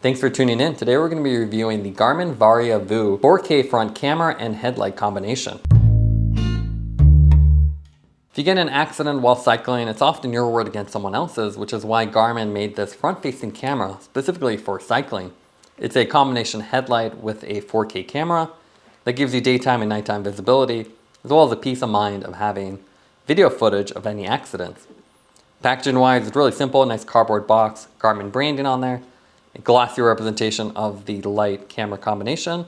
Thanks for tuning in. Today we're going to be reviewing the Garmin Varia Vue 4K front camera and headlight combination. If you get in an accident while cycling, it's often your word against someone else's, which is why Garmin made this front-facing camera specifically for cycling. It's a combination headlight with a 4K camera that gives you daytime and nighttime visibility, as well as a peace of mind of having video footage of any accidents. Packaging-wise, it's really simple, nice cardboard box, Garmin branding on there, a glossy representation of the light camera combination,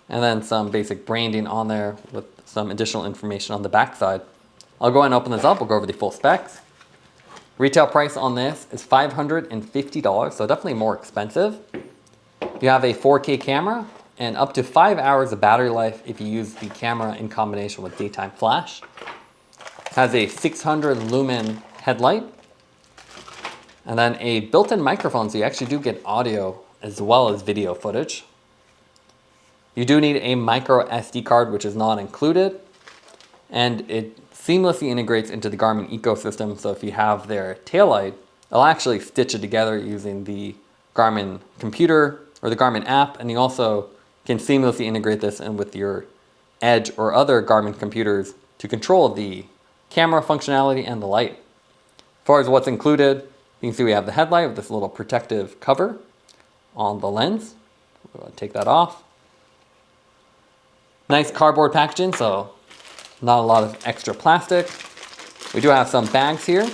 and then some basic branding on there with some additional information on the back side. I'll go ahead and open this up. We'll go over the full specs. Retail price on this is $550, so definitely more expensive. You have a 4K camera and up to 5 hours of battery life if you use the camera in combination with daytime flash. It has a 600 lumen headlight, and then a built-in microphone, so you actually do get audio as well as video footage. You do need a MicroSD card, which is not included, and it seamlessly integrates into the Garmin ecosystem, so if you have their taillight, it'll actually stitch it together using the Garmin computer or the Garmin app, and you also can seamlessly integrate this in with your Edge or other Garmin computers to control the camera functionality and the light. As far as what's included, you can see we have the headlight with this little protective cover on the lens. We'll take that off. Nice cardboard packaging, so not a lot of extra plastic. We do have some bags here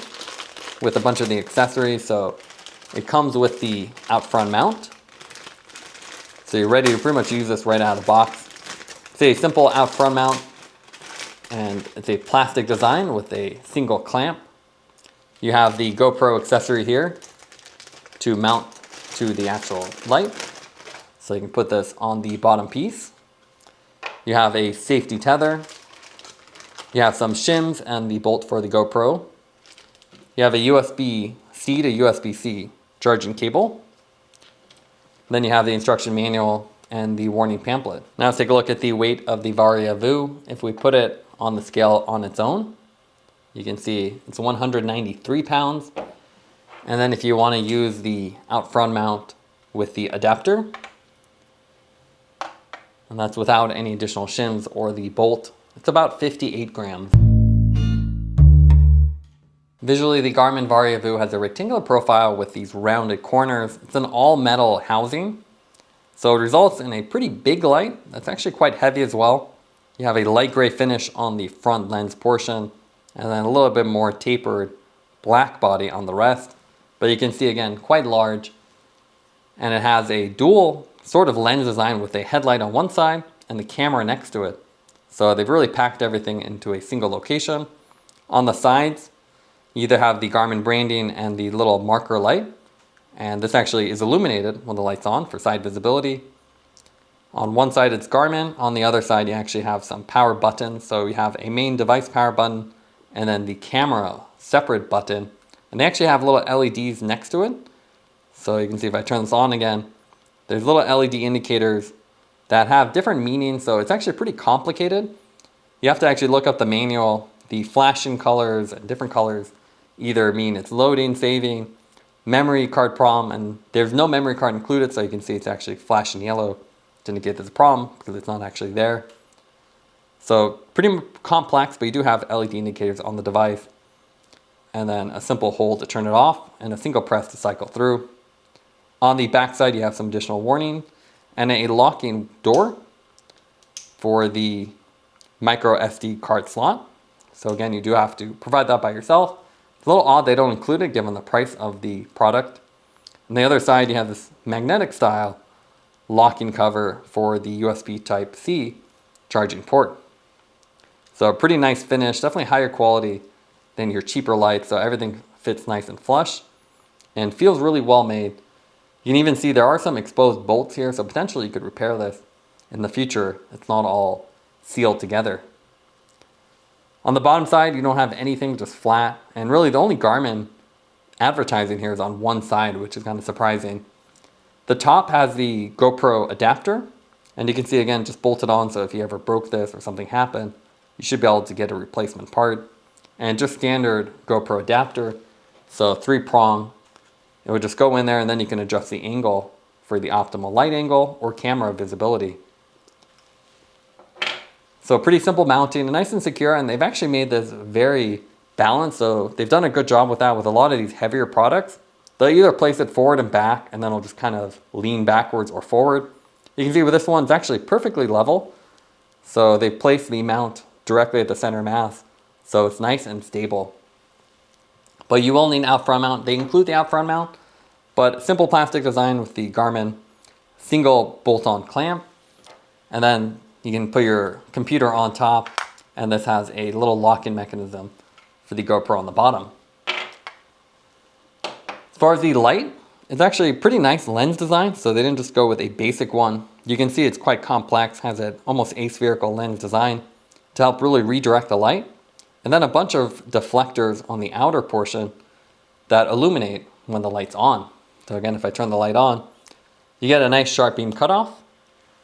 with a bunch of the accessories, so it comes with the out front mount. So you're ready to pretty much use this right out of the box. It's a simple out front mount, and it's a plastic design with a single clamp. You have the GoPro accessory here to mount to the actual light. So you can put this on the bottom piece. You have a safety tether. You have some shims and the bolt for the GoPro. You have a USB-C to USB-C charging cable. Then you have the instruction manual and the warning pamphlet. Now let's take a look at the weight of the Varia Vue. If we put it on the scale on its own, you can see it's 193 pounds. And then if you want to use the out front mount with the adapter, and that's without any additional shims or the bolt, it's about 58 grams. Visually, the Garmin Varia Vue has a rectangular profile with these rounded corners. It's an all metal housing, so it results in a pretty big light that's actually quite heavy as well. You have a light gray finish on the front lens portion, and then a little bit more tapered black body on the rest. But you can see again, quite large. And it has a dual sort of lens design with a headlight on one side and the camera next to it. So they've really packed everything into a single location. On the sides, you either have the Garmin branding and the little marker light. And this actually is illuminated when the light's on for side visibility. On one side it's Garmin, on the other side you actually have some power buttons. So you have a main device power button, and then the camera separate button, and they actually have little LEDs next to it. So you can see if I turn this on again, there's little LED indicators that have different meanings, so it's actually pretty complicated. You have to actually look up the manual. The flashing colors and different colors either mean it's loading, saving, memory card problem, and there's no memory card included, so you can see it's actually flashing yellow to indicate there's a problem because it's not actually there. So pretty complex, but you do have LED indicators on the device, and then a simple hold to turn it off and a single press to cycle through. On the back side, you have some additional warning and a locking door for the MicroSD card slot. So again, you do have to provide that by yourself. It's a little odd they don't include it given the price of the product. On the other side, you have this magnetic style locking cover for the USB Type-C charging port. So a pretty nice finish, definitely higher quality than your cheaper lights, so everything fits nice and flush and feels really well made. You can even see there are some exposed bolts here, so potentially you could repair this in the future. It's not all sealed together. On the bottom side, you don't have anything, just flat, and really the only Garmin advertising here is on one side, which is kind of surprising. The top has the GoPro adapter, and you can see again just bolted on, so if you ever broke this or something happened, you should be able to get a replacement part. And just standard GoPro adapter, so 3-prong. It would just go in there, and then you can adjust the angle for the optimal light angle or camera visibility. So pretty simple mounting, nice and secure, and they've actually made this very balanced, so they've done a good job with that. With a lot of these heavier products, they'll either place it forward and back, and then it'll just kind of lean backwards or forward. You can see with this one, it's actually perfectly level. So they place the mount directly at the center mass, so it's nice and stable. But you will need an out front mount. They include the out front mount, but simple plastic design with the Garmin single bolt-on clamp. And then you can put your computer on top, and this has a little lock-in mechanism for the GoPro on the bottom. As far as the light, it's actually a pretty nice lens design, so they didn't just go with a basic one. You can see it's quite complex, has an almost aspherical lens design to help really redirect the light. And then a bunch of deflectors on the outer portion that illuminate when the light's on. So again, if I turn the light on, you get a nice sharp beam cutoff.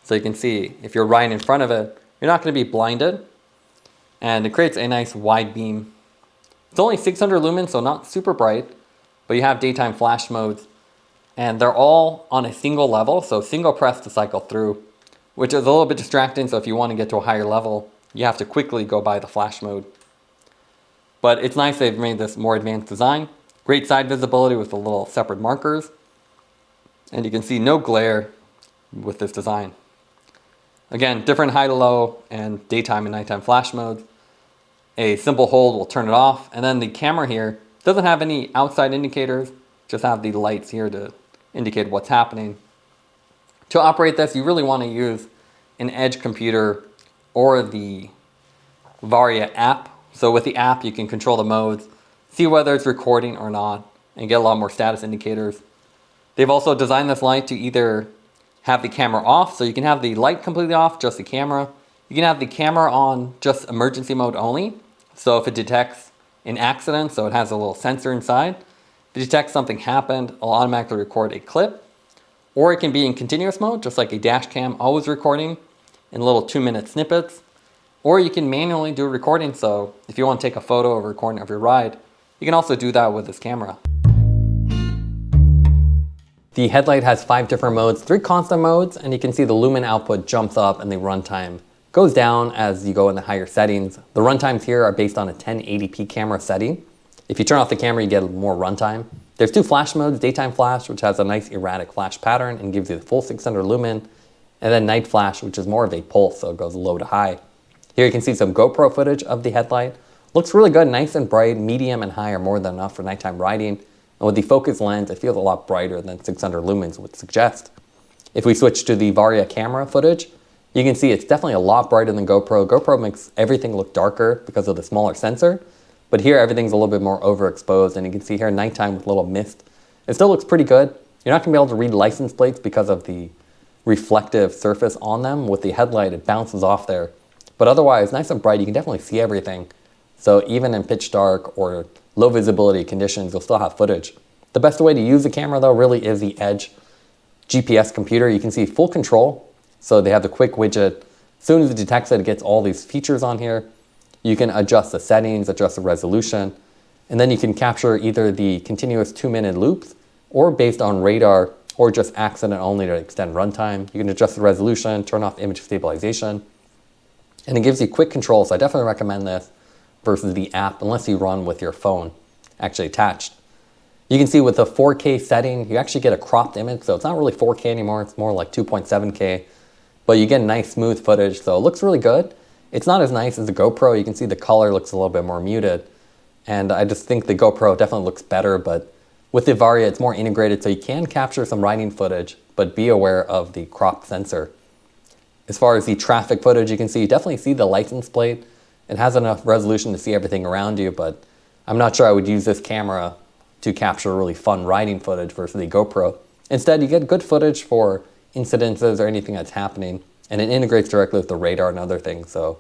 So you can see if you're right in front of it, you're not going to be blinded. And it creates a nice wide beam. It's only 600 lumens, so not super bright, but you have daytime flash modes. And they're all on a single level, so single press to cycle through, which is a little bit distracting. So if you want to get to a higher level, you have to quickly go by the flash mode. But it's nice they've made this more advanced design. Great side visibility with the little separate markers. And you can see no glare with this design. Again, different high to low and daytime and nighttime flash modes. A simple hold will turn it off. And then the camera here doesn't have any outside indicators, just have the lights here to indicate what's happening. To operate this, you really want to use an edge computer or the Varia app. So with the app, you can control the modes, see whether it's recording or not, and get a lot more status indicators. They've also designed this light to either have the camera off, so you can have the light completely off, just the camera. You can have the camera on just emergency mode only. So if it detects an accident, so it has a little sensor inside, if it detects something happened, it'll automatically record a clip. Or it can be in continuous mode, just like a dash cam, always recording in little 2-minute snippets. Or you can manually do a recording, so if you want to take a photo or recording of your ride, you can also do that with this camera. The Headlight has 5 different modes, 3 constant modes, and you can see the Lumen output jumps up and the runtime goes down as you go in the higher settings. The runtimes here are based on a 1080p camera setting. If you turn off the camera, you get more runtime. There's 2 flash modes, daytime flash, which has a nice erratic flash pattern and gives you the full 600 lumen, and then night flash, which is more of a pulse, so it goes low to high. Here you can see some GoPro footage of the Headlight. Looks really good, nice and bright, medium and high are more than enough for nighttime riding. And with the focus lens, it feels a lot brighter than 600 lumens would suggest. If we switch to the Varia camera footage, you can see it's definitely a lot brighter than GoPro. GoPro makes everything look darker because of the smaller sensor, but here everything's a little bit more overexposed, and you can see here nighttime with a little mist. It still looks pretty good. You're not gonna be able to read license plates because of the reflective surface on them. With the Headlight, it bounces off there. But otherwise, nice and bright, you can definitely see everything. So even in pitch dark or low visibility conditions, you'll still have footage. The best way to use the camera though really is the Edge GPS computer. You can see full control. So they have the quick widget. As soon as it detects it, it gets all these features on here. You can adjust the settings, adjust the resolution, and then you can capture either the continuous 2-minute loops or based on radar or just accident only to extend runtime. You can adjust the resolution, turn off image stabilization, and it gives you quick control. So I definitely recommend this versus the app unless you run with your phone actually attached. You can see with the 4K setting, you actually get a cropped image. So it's not really 4K anymore. It's more like 2.7K, but you get nice smooth footage. So it looks really good. It's not as nice as the GoPro. You can see the color looks a little bit more muted. And I just think the GoPro definitely looks better, but with the Varia, it's more integrated. So you can capture some riding footage, but be aware of the cropped sensor. As far as the traffic footage, you can see, you definitely see the license plate. It has enough resolution to see everything around you, but I'm not sure I would use this camera to capture really fun riding footage versus the GoPro. Instead, you get good footage for incidences or anything that's happening, and it integrates directly with the radar and other things. So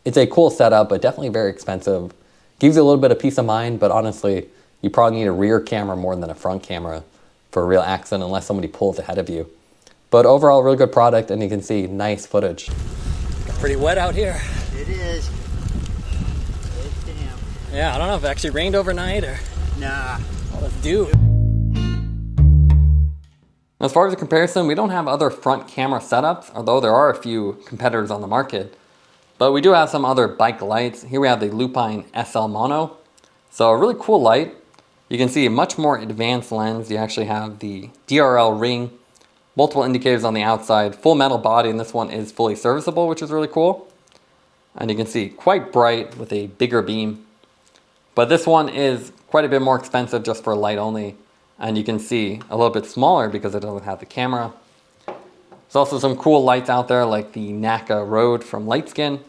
it's a cool setup, but definitely very expensive. Gives you a little bit of peace of mind, but honestly, you probably need a rear camera more than a front camera for a real accident unless somebody pulls ahead of you. But overall, really good product, and you can see nice footage. Got pretty wet out here. It is. It's damn. Yeah, I don't know if it actually rained overnight or... Nah. Well, let's do. As far as a comparison, we don't have other front camera setups, although there are a few competitors on the market. But we do have some other bike lights. Here we have the Lupine SL Mono. So a really cool light. You can see a much more advanced lens. You actually have the DRL ring, multiple indicators on the outside, full metal body, and this one is fully serviceable, which is really cool. And you can see quite bright with a bigger beam. But this one is quite a bit more expensive just for light only. And you can see a little bit smaller because it doesn't have the camera. There's also some cool lights out there like the NACA Road from LightSKIN.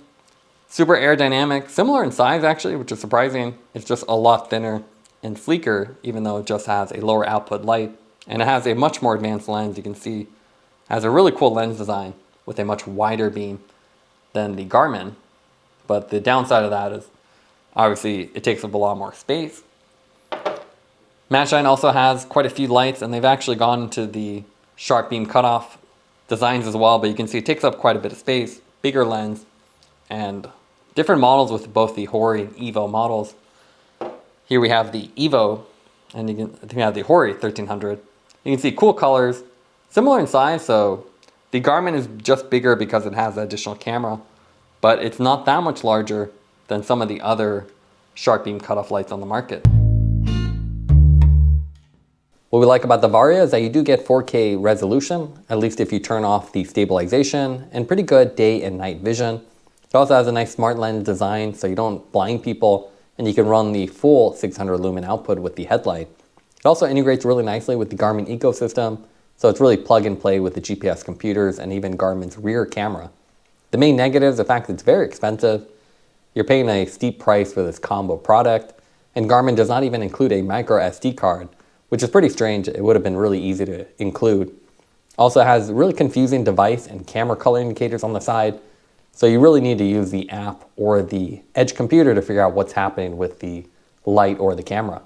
Super aerodynamic, similar in size actually, which is surprising. It's just a lot thinner and sleeker, even though it just has a lower output light. And it has a much more advanced lens. You can see it has a really cool lens design with a much wider beam than the Garmin. But the downside of that is obviously it takes up a lot more space. Magicshine also has quite a few lights, and they've actually gone into the sharp beam cutoff designs as well, but you can see it takes up quite a bit of space, bigger lens, and different models with both the HORI and EVO models. Here we have the EVO, and I think we have the HORI 1300. You can see cool colors, similar in size, so the Garmin is just bigger because it has the additional camera, but it's not that much larger than some of the other sharp beam cutoff lights on the market. What we like about the Varia is that you do get 4K resolution, at least if you turn off the stabilization, and pretty good day and night vision. It also has a nice smart lens design so you don't blind people, and you can run the full 600 lumen output with the headlight. It also integrates really nicely with the Garmin ecosystem, so it's really plug and play with the GPS computers and even Garmin's rear camera. The main negative is the fact that it's very expensive. You're paying a steep price for this combo product, and Garmin does not even include a MicroSD card, which is pretty strange. It would have been really easy to include. Also has really confusing device and camera color indicators on the side, so you really need to use the app or the edge computer to figure out what's happening with the light or the camera.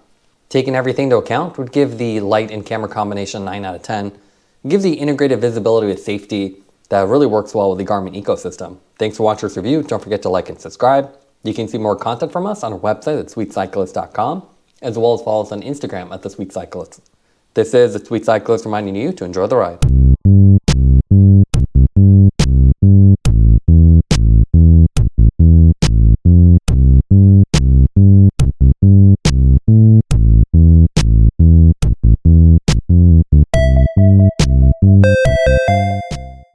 Taking everything into account would give the light and camera combination 9 out of 10. It gives the integrated visibility with safety that really works well with the Garmin ecosystem. Thanks for watching this review. Don't forget to like and subscribe. You can see more content from us on our website at sweetcyclist.com. as well as follow us on Instagram at The Sweet Cyclist. This is The Sweet Cyclist reminding you to enjoy the ride.